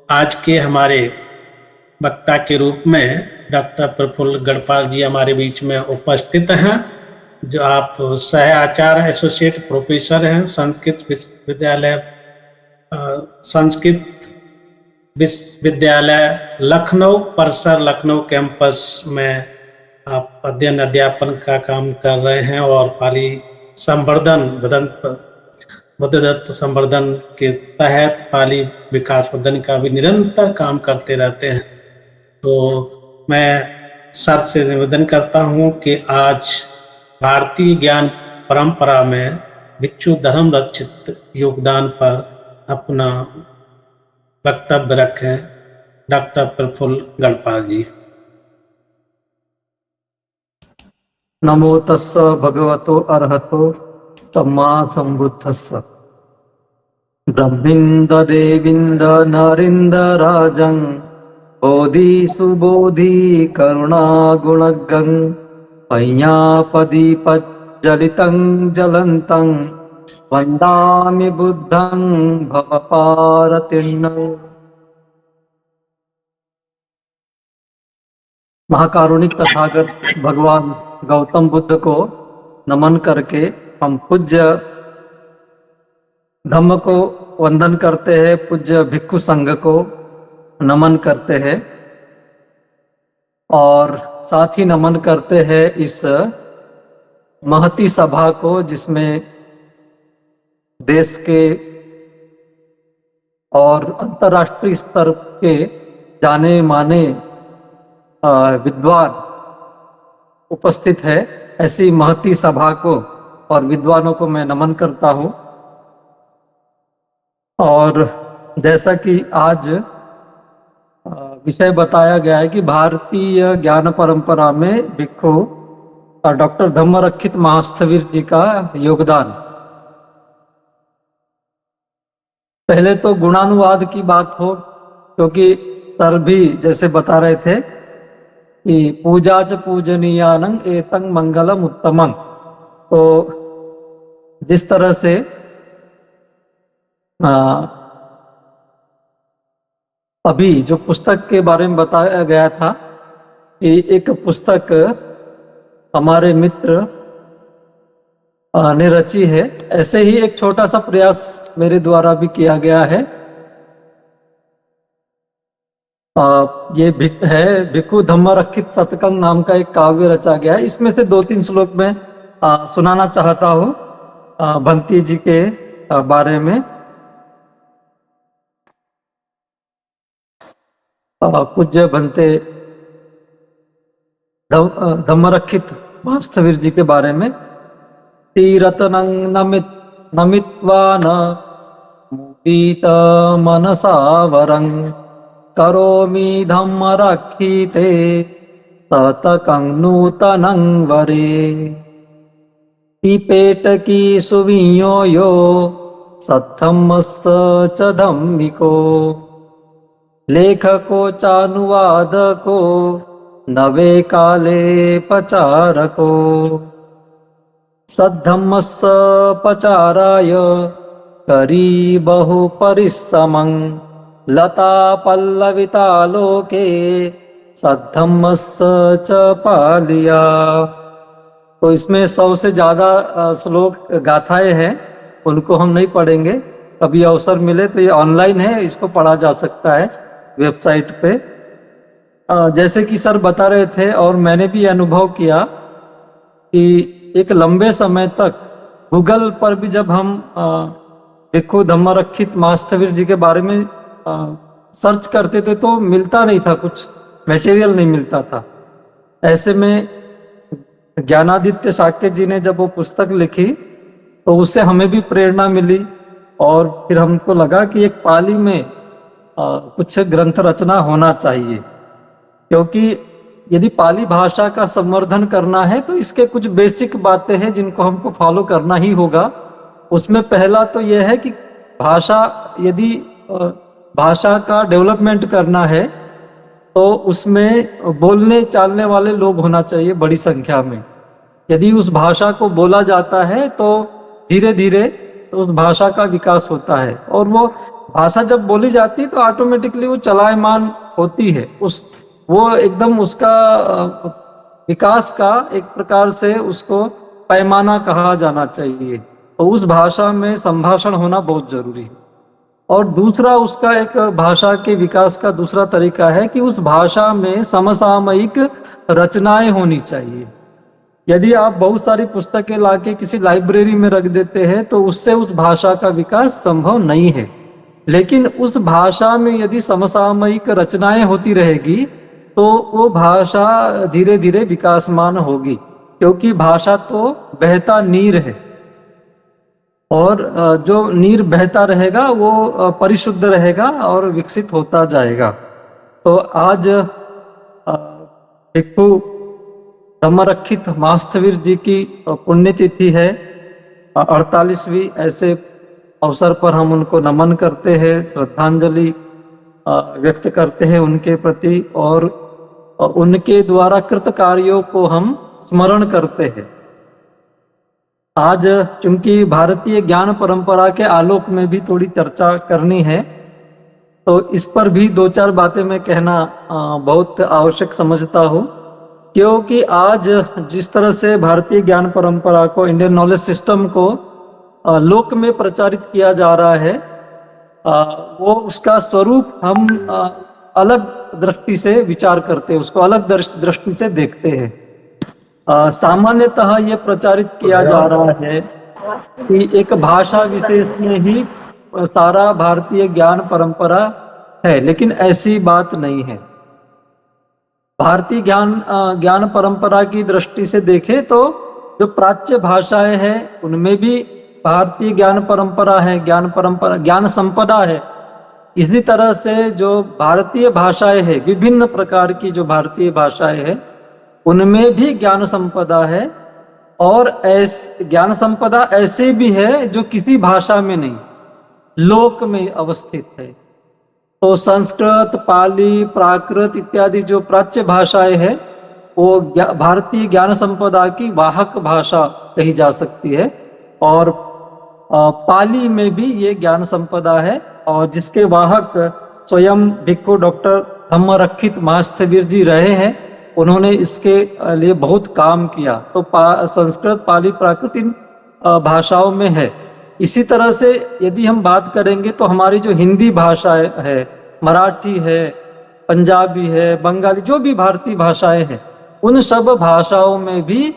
आज के हमारे वक्ता के रूप में डॉक्टर प्रफुल्ल गढ़पाल जी हमारे बीच में उपस्थित हैं, जो आप सह आचार्य एसोसिएट प्रोफेसर हैं संस्कृत विश्वविद्यालय लखनऊ परिसर लखनऊ कैंपस में आप अध्ययन अध्यापन का काम कर रहे हैं और पाली संवर्धन बुद्धदत्त संवर्धन के तहत पाली विकास वर्धन का भी निरंतर काम करते रहते हैं। तो मैं सर से निवेदन करता हूं कि आज भारतीय ज्ञान परंपरा में भिक्षु धर्म रक्षित योगदान पर अपना वक्तव्य रखें। डॉक्टर प्रफुल्ल गढ़पाल जी। नमो तस्स भगवतो अरहतो सम्मा सम्बुद्धस्स ब्रह्मिंद देविंद नरिंद राजं बोधि सुबोधि करुणा गुणगं पय्यापदीपज्जलितं जलन्तं वन्दामि बुद्धं भवपारतिर्नम्। महाकारुणिक तथागत भगवान गौतम बुद्ध को नमन करके हम पूज्य धम्म को वंदन करते हैं, पूज्य भिक्षु संघ को नमन करते हैं और साथ ही नमन करते हैं इस महती सभा को, जिसमें देश के और अंतर्राष्ट्रीय स्तर के जाने माने विद्वान उपस्थित है। ऐसी महती सभा को और विद्वानों को मैं नमन करता हूँ। और जैसा कि आज विषय बताया गया है कि भारतीय ज्ञान परंपरा में भिक्षु डॉक्टर धम्मरक्षित महास्थविर जी का योगदान। पहले तो गुणानुवाद की बात हो, क्योंकि सर भी जैसे बता रहे थे कि पूजा च पूजनीयानं एतं मंगलम उत्तमं। तो जिस तरह से अभी जो पुस्तक के बारे में बताया गया था कि एक पुस्तक हमारे मित्र ने रची है, ऐसे ही एक छोटा सा प्रयास मेरे द्वारा भी किया गया है। ये है भिक्षु धम्मरक्षित शतकं नाम का एक काव्य रचा गया है। इसमें से 2-3 श्लोक में सुनाना चाहता हूँ भंती जी के बारे में। पूज्य भंते धम्मरक्षित वास्तवीर जी के बारे में। तीरतनं नमित्वा न मुदीत मनसा वरं करोमि धम्मरक्षिते शतकं नूतनं वरे। पेटकी सुवियो यो सद्धम्मस्स च धम्मिको लेखको चानुवादको नवे काले पचारको सद्धम्मस्स पचाराय करी बहु परिश्रमं लता पल्लविता लोके सद्धम्मस्स च पालिया। तो इसमें 100 से ज्यादा श्लोक गाथाएं हैं, उनको हम नहीं पढ़ेंगे। कभी अवसर मिले तो ये ऑनलाइन है, इसको पढ़ा जा सकता है वेबसाइट पे। जैसे कि सर बता रहे थे और मैंने भी अनुभव किया कि एक लंबे समय तक गूगल पर भी जब हम भिक्षु धम्मरक्षित महास्थविर जी के बारे में सर्च करते थे तो मिलता नहीं था, कुछ मटेरियल नहीं मिलता था। ऐसे में ज्ञानादित्य शाक्य जी ने जब वो पुस्तक लिखी तो उससे हमें भी प्रेरणा मिली और फिर हमको लगा कि एक पाली में कुछ ग्रंथ रचना होना चाहिए, क्योंकि यदि पाली भाषा का संवर्धन करना है तो इसके कुछ बेसिक बातें हैं जिनको हमको फॉलो करना ही होगा। उसमें पहला तो यह है कि यदि भाषा का डेवलपमेंट करना है तो उसमें बोलने चालने वाले लोग होना चाहिए बड़ी संख्या में। यदि उस भाषा को बोला जाता है तो धीरे धीरे तो उस भाषा का विकास होता है। और वो भाषा जब बोली जाती है तो ऑटोमेटिकली वो चलायमान होती है, उस वो एकदम उसका विकास का एक प्रकार से उसको पैमाना कहा जाना चाहिए। तो उस भाषा में संभाषण होना बहुत जरूरी है। और दूसरा उसका एक भाषा के विकास का दूसरा तरीका है कि उस भाषा में समसामयिक रचनाएं होनी चाहिए। यदि आप बहुत सारी पुस्तकें लाके किसी लाइब्रेरी में रख देते हैं तो उससे उस भाषा का विकास संभव नहीं है। लेकिन उस भाषा में यदि समसामयिक रचनाएं होती रहेगी तो वो भाषा धीरे धीरे विकासमान होगी, क्योंकि भाषा तो बहता नीर है, और जो नीर बहता रहेगा वो परिशुद्ध रहेगा और विकसित होता जाएगा। तो आज भिक्षु धम्मरक्षित महास्थविर जी की पुण्यतिथि है, 48वीं। ऐसे अवसर पर हम उनको नमन करते हैं, श्रद्धांजलि व्यक्त करते हैं उनके प्रति, और उनके द्वारा कृत कार्यों को हम स्मरण करते हैं। आज चूंकि भारतीय ज्ञान परंपरा के आलोक में भी थोड़ी चर्चा करनी है, तो इस पर भी दो चार बातें मैं कहना बहुत आवश्यक समझता हूँ। क्योंकि आज जिस तरह से भारतीय ज्ञान परंपरा को, इंडियन नॉलेज सिस्टम को लोक में प्रचारित किया जा रहा है, वो उसका स्वरूप हम अलग दृष्टि से विचार करते हैं, उसको अलग दृष्टि से देखते हैं। सामान्यतः ये प्रचारित किया जा रहा है कि एक भाषा विशेष में ही सारा भारतीय ज्ञान परंपरा है, लेकिन ऐसी बात नहीं है। भारतीय ज्ञान परंपरा की दृष्टि से देखें तो जो प्राच्य भाषाएं हैं उनमें भी भारतीय ज्ञान परंपरा है, ज्ञान संपदा है। इसी तरह से जो भारतीय भाषाएं हैं, विभिन्न प्रकार की जो भारतीय भाषाएं हैं, उनमें भी ज्ञान संपदा है। और ज्ञान संपदा ऐसे भी है जो किसी भाषा में नहीं, लोक में अवस्थित है। तो संस्कृत, पाली, प्राकृत इत्यादि जो प्राच्य भाषाएं हैं वो भारतीय ज्ञान संपदा की वाहक भाषा कही जा सकती है। और पाली में भी ये ज्ञान संपदा है, और जिसके वाहक स्वयं भिक्षु डॉक्टर धम्मरक्षित महास्थविर जी रहे हैं। उन्होंने इसके लिए बहुत काम किया। तो संस्कृत, पाली, प्राकृत इन भाषाओं में है। इसी तरह से यदि हम बात करेंगे तो हमारी जो हिंदी भाषा है, मराठी है, पंजाबी है, बंगाली, जो भी भारतीय भाषाएं हैं, उन सब भाषाओं में भी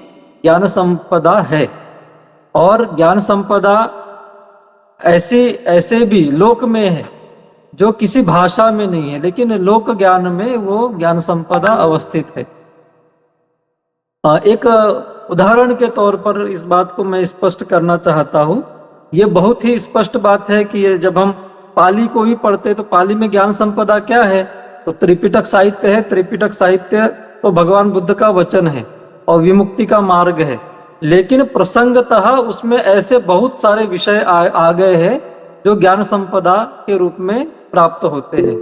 ज्ञान संपदा है। और ज्ञान संपदा ऐसे भी लोक में है जो किसी भाषा में नहीं है, लेकिन लोक ज्ञान में वो ज्ञान संपदा अवस्थित है। एक उदाहरण के तौर पर इस बात को मैं स्पष्ट करना चाहता हूँ। ये बहुत ही स्पष्ट बात है कि ये जब हम पाली को भी पढ़ते तो पाली में ज्ञान संपदा क्या है, तो त्रिपिटक साहित्य है। त्रिपिटक साहित्य तो भगवान बुद्ध का वचन है और विमुक्ति का मार्ग है, लेकिन प्रसंगतः उसमें ऐसे बहुत सारे विषय आ गए हैं जो ज्ञान संपदा के रूप में प्राप्त होते हैं।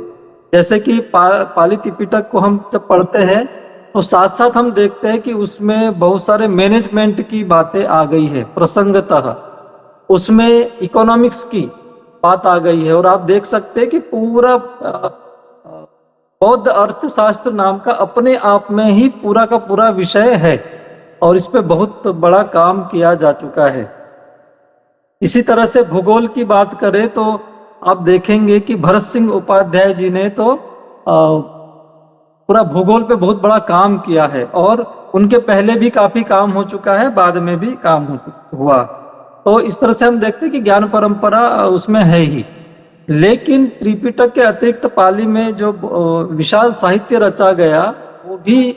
जैसे कि पाली त्रिपिटक को हम जब पढ़ते हैं तो साथ साथ हम देखते हैं कि उसमें बहुत सारे मैनेजमेंट की बातें आ गई है प्रसंगतः, उसमें इकोनॉमिक्स की बात आ गई है। और आप देख सकते हैं कि पूरा बौद्ध अर्थशास्त्र नाम का अपने आप में ही पूरा का पूरा विषय है, और इस पे बहुत बड़ा काम किया जा चुका है। इसी तरह से भूगोल की बात करें तो आप देखेंगे कि भरत सिंह उपाध्याय जी ने तो पूरा भूगोल पे बहुत बड़ा काम किया है, और उनके पहले भी काफी काम हो चुका है, बाद में भी काम हुआ। तो इस तरह से हम देखते हैं कि ज्ञान परंपरा उसमें है ही। लेकिन त्रिपिटक के अतिरिक्त पाली में जो विशाल साहित्य रचा गया वो भी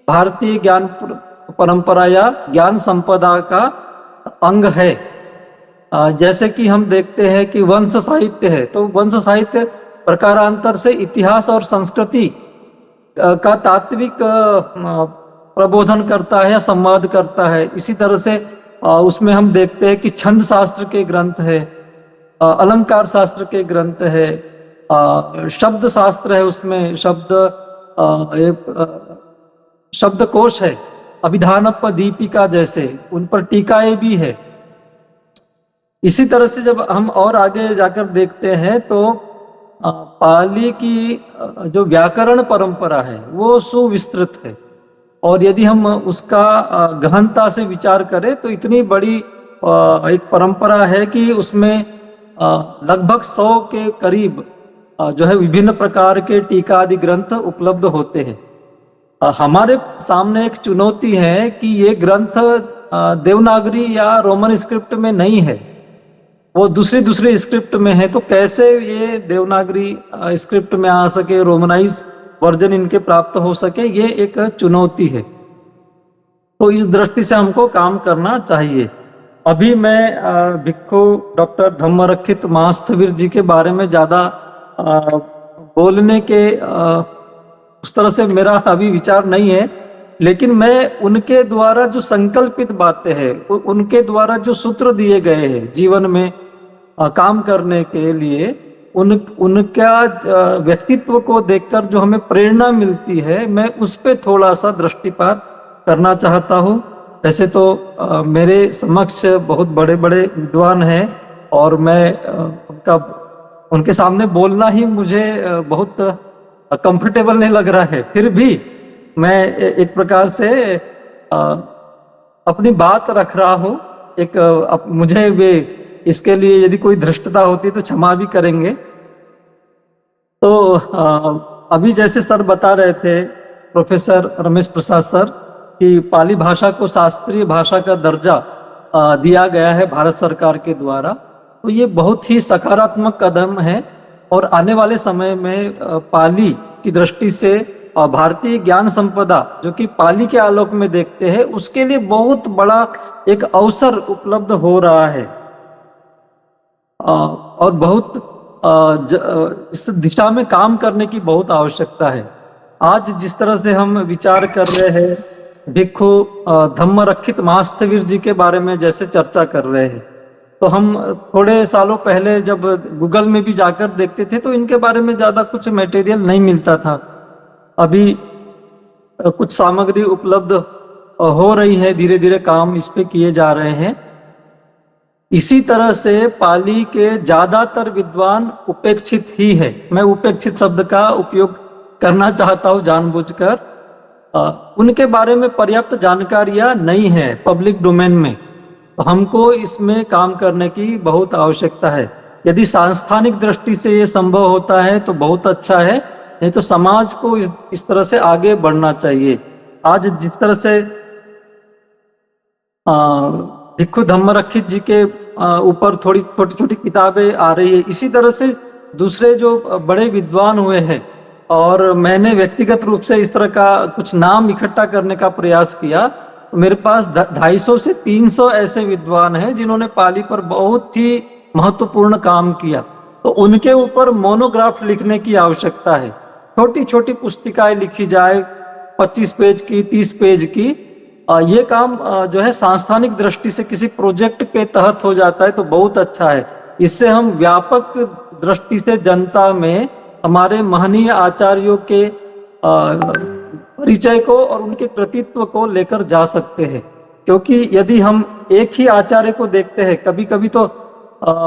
भारतीय ज्ञान परंपरा या ज्ञान संपदा का अंग है। जैसे कि हम देखते हैं कि वंश साहित्य है, तो वंश साहित्य प्रकारांतर से इतिहास और संस्कृति का तात्विक प्रबोधन करता है या संवाद करता है। इसी तरह से उसमें हम देखते हैं कि छंद शास्त्र के ग्रंथ है, अलंकार शास्त्र के ग्रंथ है, शब्द शास्त्र है, उसमें शब्दकोश है, अभिधानप दीपिका जैसे उन पर टीकाएं भी है। इसी तरह से जब हम और आगे जाकर देखते हैं तो पाली की जो व्याकरण परंपरा है वो सुविस्तृत है, और यदि हम उसका गहनता से विचार करें तो इतनी बड़ी एक परंपरा है कि उसमें लगभग 100 के करीब जो है विभिन्न प्रकार के टीका आदि ग्रंथ उपलब्ध होते हैं। हमारे सामने एक चुनौती है कि ये ग्रंथ देवनागरी या रोमन स्क्रिप्ट में नहीं है, वो दूसरी दूसरी स्क्रिप्ट में है। तो कैसे ये देवनागरी स्क्रिप्ट में आ सके, रोमनाइज वर्जन इनके प्राप्त हो सके, ये एक चुनौती है। तो इस दृष्टि से हमको काम करना चाहिए। अभी मैं भिक्खु डॉक्टर धम्मरक्षित महास्थविर जी के बारे में ज्यादा बोलने के उस तरह से मेरा अभी विचार नहीं है, लेकिन मैं उनके द्वारा जो संकल्पित बातें हैं, उनके द्वारा जो सूत्र दिए गए हैं जीवन में काम करने के लिए, उनका व्यक्तित्व को देखकर जो हमें प्रेरणा मिलती है, मैं उस पे थोड़ा सा दृष्टिपात करना चाहता हूँ। वैसे तो मेरे समक्ष बहुत बड़े बड़े विद्वान हैं और मैं उनके सामने बोलना ही मुझे बहुत कंफर्टेबल नहीं लग रहा है, फिर भी मैं एक प्रकार से अपनी बात रख रहा हूँ। मुझे भी इसके लिए यदि कोई धृष्टता होती तो क्षमा भी करेंगे। तो अभी जैसे सर बता रहे थे, प्रोफेसर रमेश प्रसाद सर, कि पाली भाषा को शास्त्रीय भाषा का दर्जा दिया गया है भारत सरकार के द्वारा, तो ये बहुत ही सकारात्मक कदम है। और आने वाले समय में पाली की दृष्टि से भारतीय ज्ञान संपदा जो कि पाली के आलोक में देखते हैं, उसके लिए बहुत बड़ा एक अवसर उपलब्ध हो रहा है और बहुत इस दिशा में काम करने की बहुत आवश्यकता है। आज जिस तरह से हम विचार कर रहे हैं, भिक्खु धम्मरक्षित महास्थविर जी के बारे में जैसे चर्चा कर रहे हैं, तो हम थोड़े सालों पहले जब गूगल में भी जाकर देखते थे तो इनके बारे में ज्यादा कुछ मटेरियल नहीं मिलता था। अभी कुछ सामग्री उपलब्ध हो रही है, धीरे धीरे काम इस पे किए जा रहे हैं। इसी तरह से पाली के ज्यादातर विद्वान उपेक्षित ही है। मैं उपेक्षित शब्द का उपयोग करना चाहता हूं जानबूझकर। उनके बारे में पर्याप्त जानकारियां नहीं है पब्लिक डोमेन में, तो हमको इसमें काम करने की बहुत आवश्यकता है। यदि सांस्थानिक दृष्टि से ये संभव होता है तो बहुत अच्छा है, नहीं तो समाज को इस तरह से आगे बढ़ना चाहिए। आज जिस तरह से भिक्खु धम्मरक्षित जी के ऊपर थोड़ी छोटी छोटी किताबें आ रही है, इसी तरह से दूसरे जो बड़े विद्वान हुए हैं, और मैंने व्यक्तिगत रूप से इस तरह का कुछ नाम इकट्ठा करने का प्रयास किया। तो मेरे पास 250 से 300 ऐसे विद्वान हैं जिन्होंने पाली पर बहुत ही महत्वपूर्ण काम किया। तो उनके ऊपर मोनोग्राफ लिखने की आवश्यकता है। छोटी छोटी पुस्तिकाएं लिखी जाए, 25 पेज की, 30 पेज की। ये काम जो है सांस्थानिक दृष्टि से किसी प्रोजेक्ट के तहत हो जाता है तो बहुत अच्छा है। इससे हम व्यापक दृष्टि से जनता में हमारे महनीय आचार्यों के परिचय को और उनके कृतित्व को लेकर जा सकते हैं। क्योंकि यदि हम एक ही आचार्य को देखते हैं, कभी कभी तो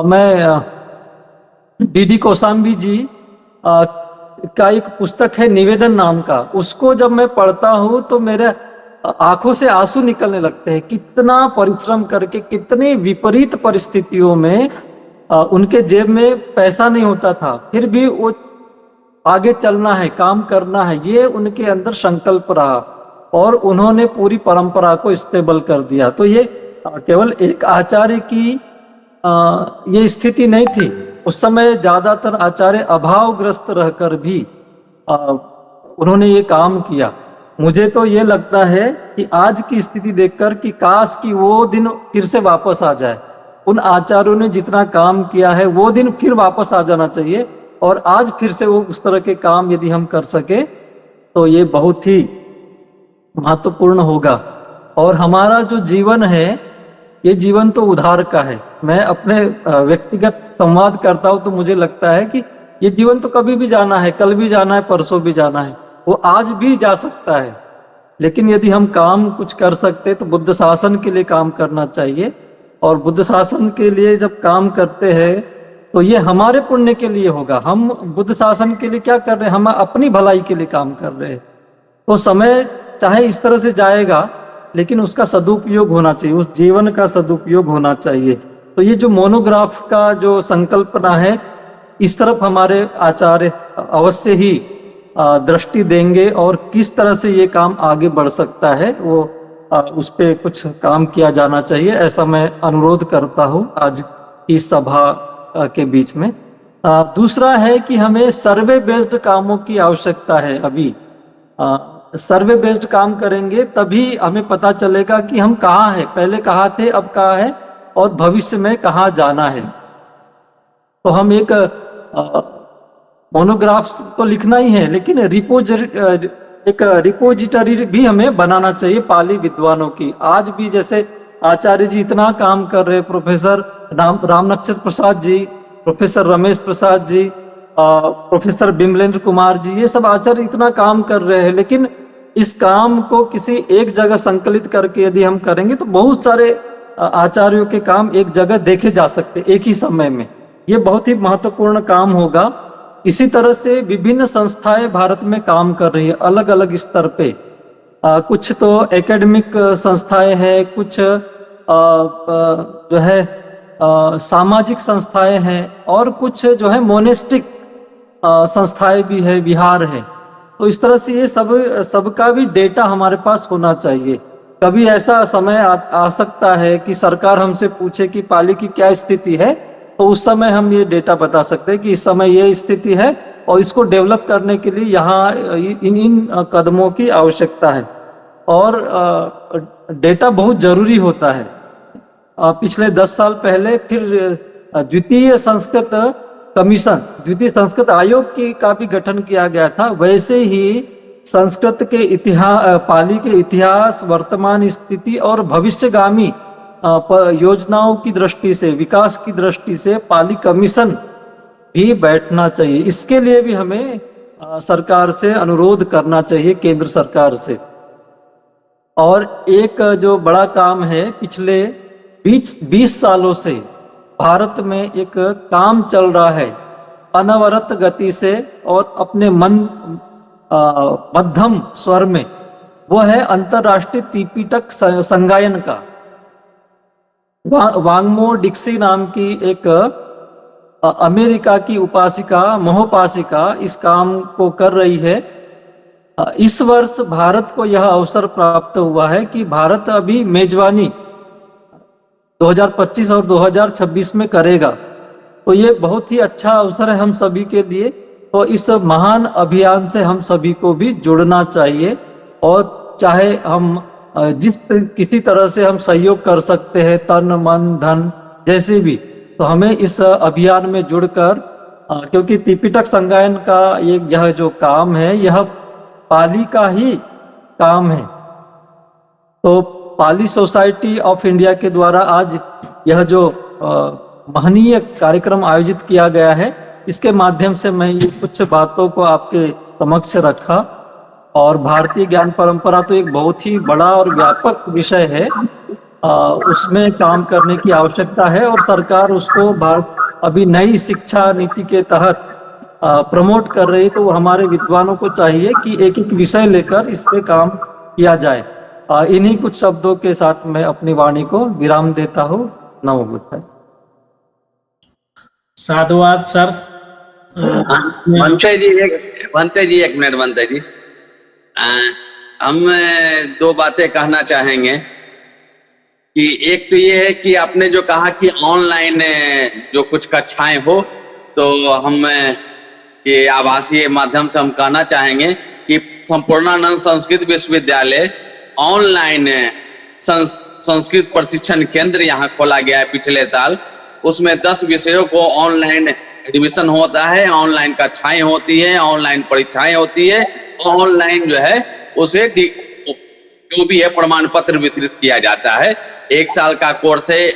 मैं डी कौशाम्बी जी का एक पुस्तक है निवेदन नाम का, उसको जब मैं पढ़ता हूँ तो मेरे आंखों से आंसू निकलने लगते हैं। कितना परिश्रम करके, कितनी विपरीत परिस्थितियों में उनके जेब में पैसा नहीं होता था, फिर भी वो आगे चलना है, काम करना है, ये उनके अंदर संकल्प रहा और उन्होंने पूरी परंपरा को स्टेबल कर दिया। तो ये केवल एक आचार्य की ये स्थिति नहीं थी। उस समय ज्यादातर आचार्य अभावग्रस्त रहकर भी उन्होंने ये काम किया। मुझे तो ये लगता है कि आज की स्थिति देखकर कि काश कि वो दिन फिर से वापस आ जाए। उन आचार्यों ने जितना काम किया है वो दिन फिर वापस आ जाना चाहिए, और आज फिर से वो उस तरह के काम यदि हम कर सके तो ये बहुत ही महत्वपूर्ण होगा। और हमारा जो जीवन है, ये जीवन तो उधार का है। मैं अपने व्यक्तिगत संवाद करता हूं तो मुझे लगता है कि ये जीवन तो कभी भी जाना है, कल भी जाना है, परसों भी जाना है, वो आज भी जा सकता है। लेकिन यदि हम काम कुछ कर सकते तो बुद्ध शासन के लिए काम करना चाहिए। और बुद्ध शासन के लिए जब काम करते हैं तो ये हमारे पुण्य के लिए होगा। हम बुद्ध शासन के लिए क्या कर रहे हैं, हम अपनी भलाई के लिए काम कर रहे हैं। तो समय चाहे इस तरह से जाएगा, लेकिन उसका सदुपयोग होना चाहिए, उस जीवन का सदुपयोग होना चाहिए। तो ये जो मोनोग्राफ का जो संकल्पना है, इस तरफ हमारे आचार्य अवश्य ही दृष्टि देंगे और किस तरह से ये काम आगे बढ़ सकता है वो उस पे कुछ काम किया जाना चाहिए, ऐसा मैं अनुरोध करता हूँ आज इस सभा के बीच में। दूसरा है कि हमें सर्वे बेस्ड कामों की आवश्यकता है। अभी सर्वे बेस्ड काम करेंगे तभी हमें पता चलेगा कि हम कहाँ हैं, पहले कहाँ थे, अब कहाँ है और भविष्य में कहाँ जाना है। तो हम एक मोनोग्राफ्स तो लिखना ही है, लेकिन एक रिपोजिटरी भी हमें बनाना चाहिए पाली विद्वानों की। आज भी जैसे आचार्य जी इतना काम कर रहे, प्रोफेसर राम नक्षत्र प्रसाद जी, प्रोफेसर रमेश प्रसाद जी, प्रोफेसर बिमलेंद्र कुमार जी, ये सब आचार्य इतना काम कर रहे हैं, लेकिन इस काम को किसी एक जगह संकलित करके यदि हम करेंगे तो बहुत सारे आचार्यों के काम एक जगह देखे जा सकते एक ही समय में। ये बहुत ही महत्वपूर्ण काम होगा। इसी तरह से विभिन्न संस्थाएं भारत में काम कर रही है अलग अलग स्तर पे। कुछ तो एकेडमिक संस्थाएं हैं, कुछ जो है सामाजिक संस्थाएं हैं और कुछ जो है मोनेस्टिक संस्थाएं भी है, विहार है। तो इस तरह से ये सबका भी डेटा हमारे पास होना चाहिए। कभी ऐसा समय आ सकता है कि सरकार हमसे पूछे कि पाली की क्या स्थिति है, तो उस समय हम ये डेटा बता सकते हैं कि इस समय ये स्थिति है और इसको डेवलप करने के लिए यहाँ इन कदमों की आवश्यकता है। और डेटा बहुत जरूरी होता है। पिछले 10 साल पहले फिर द्वितीय संस्कृत कमीशन, द्वितीय संस्कृत आयोग का भी गठन किया गया था। वैसे ही संस्कृत के इतिहास, पाली के इतिहास, वर्तमान स्थिति और भविष्यगामी योजनाओं की दृष्टि से, विकास की दृष्टि से पाली कमीशन भी बैठना चाहिए। इसके लिए भी हमें सरकार से अनुरोध करना चाहिए, केंद्र सरकार से। और एक जो बड़ा काम है, पिछले 20 सालों से भारत में एक काम चल रहा है अनवरत गति से और अपने मध्यम स्वर में, वो है अंतरराष्ट्रीय त्रिपिटक संगायन का। वांगमो डिक्सी नाम की एक अमेरिका की उपासिका, महोपासिका इस काम को कर रही है। इस वर्ष भारत को यह अवसर प्राप्त हुआ है कि भारत अभी मेजबानी 2025 और 2026 में करेगा। तो ये बहुत ही अच्छा अवसर है हम सभी के लिए। तो इस महान अभियान से हम सभी को भी जुड़ना चाहिए और चाहे हम किसी तरह से हम सहयोग कर सकते हैं, तन मन धन जैसे भी, तो हमें इस अभियान में जुड़कर, क्योंकि त्रिपिटक संगायन का यह जो काम है यह पाली का ही काम है। तो पाली सोसाइटी ऑफ इंडिया के द्वारा आज यह जो महनीय कार्यक्रम आयोजित किया गया है, इसके माध्यम से मैं ये कुछ बातों को आपके समक्ष रखा। और भारतीय ज्ञान परंपरा तो एक बहुत ही बड़ा और व्यापक विषय है, उसमें काम करने की आवश्यकता है और सरकार उसको अभी नई शिक्षा नीति के तहत प्रमोट कर रही है। तो हमारे विद्वानों को चाहिए कि एक एक विषय लेकर इस पे काम किया जाए। इन्हीं कुछ शब्दों के साथ मैं अपनी वाणी को विराम देता हूँ। नमो बुद्धाय। साधुवाद सर। बनते जी एक मिनट बनते जी, हम 2 बातें कहना चाहेंगे कि एक तो ये है कि आपने जो कहा कि ऑनलाइन जो कुछ कक्षाएं हो, तो हम के आभासीय माध्यम से हम कहना चाहेंगे कि संपूर्णानंद संस्कृत विश्वविद्यालय ऑनलाइन संस्कृत प्रशिक्षण केंद्र यहाँ खोला गया है पिछले साल। उसमें 10 विषयों को ऑनलाइन एडमिशन होता है, ऑनलाइन कक्षाएं होती है, ऑनलाइन परीक्षाएं होती है, ऑनलाइन जो है उसे जो भी है प्रमाण पत्र वितरित किया जाता है। 1 साल का कोर्स है,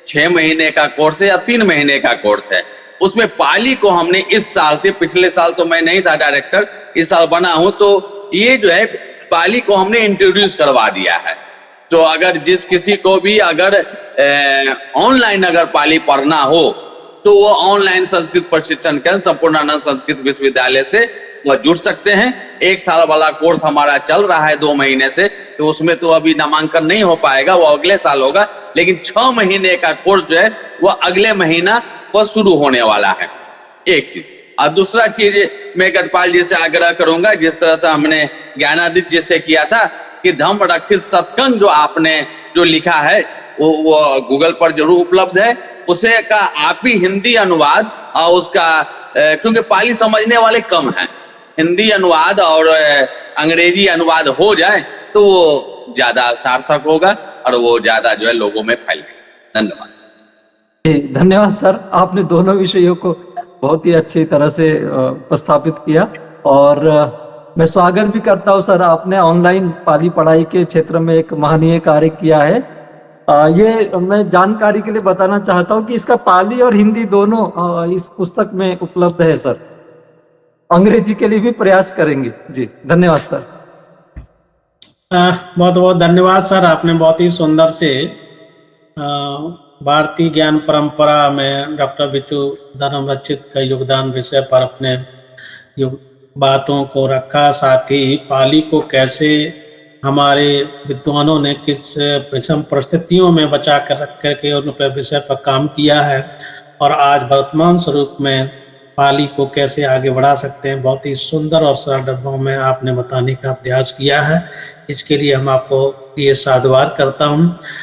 6 महीने का कोर्स है या 3 महीने का कोर्स है। उसमें पाली को हमने इस साल से, पिछले साल तो मैं नहीं था डायरेक्टर, इस साल बना हूं, तो ये जो है पाली को हमने इंट्रोड्यूस करवा दिया है। तो अगर जिस किसी को भी अगर ऑनलाइन अगर पाली पढ़ना हो तो वो ऑनलाइन संस्कृत प्रशिक्षण केंद्र संपूर्णानंद संस्कृत विश्वविद्यालय से वो जुड़ सकते हैं। 1 साल वाला कोर्स हमारा चल रहा है 2 महीने से, तो उसमें तो अभी नामांकन नहीं हो पाएगा, वो अगले साल होगा। लेकिन 6 महीने का कोर्स जो है वो अगले महीना वो शुरू होने वाला है, एक चीज। और दूसरा चीज मैं गढ़पाल जी से आग्रह करूंगा, जिस तरह से हमने ज्ञानादित्य जी से किया था कि धम्म रक्षित सत्संग जो आपने जो लिखा है वो गूगल पर जरूर उपलब्ध है, उसे का आप ही हिंदी अनुवाद और उसका क्योंकि पाली समझने वाले कम हैं, हिंदी अनुवाद और अंग्रेजी अनुवाद हो जाए तो वो ज्यादा सार्थक होगा और वो ज्यादा जो है लोगों में फैलेगा। धन्यवाद। धन्यवाद सर, आपने दोनों विषयों को बहुत ही अच्छी तरह से उपस्थापित किया और मैं स्वागत भी करता हूँ सर, आपने ऑनलाइन पाली पढ़ाई के क्षेत्र में एक महनीय कार्य किया है। ये मैं जानकारी के लिए बताना चाहता हूँ कि इसका पाली और हिंदी दोनों इस पुस्तक में उपलब्ध है सर। अंग्रेजी के लिए भी प्रयास करेंगे जी। धन्यवाद सर। बहुत बहुत धन्यवाद सर, आपने बहुत ही सुंदर से भारतीय ज्ञान परंपरा में डॉक्टर बिच्छू धर्म रक्षित का योगदान विषय पर अपने बातों को रखा। साथ ही पाली को कैसे हमारे विद्वानों ने किस विषम परिस्थितियों में बचा कर रख करके उन पर विषय पर काम किया है और आज वर्तमान स्वरूप में पाली को कैसे आगे बढ़ा सकते हैं, बहुत ही सुंदर और सरल डब्बों में आपने बताने का प्रयास किया है। इसके लिए हम आपको ये साधुवाद करता हूँ।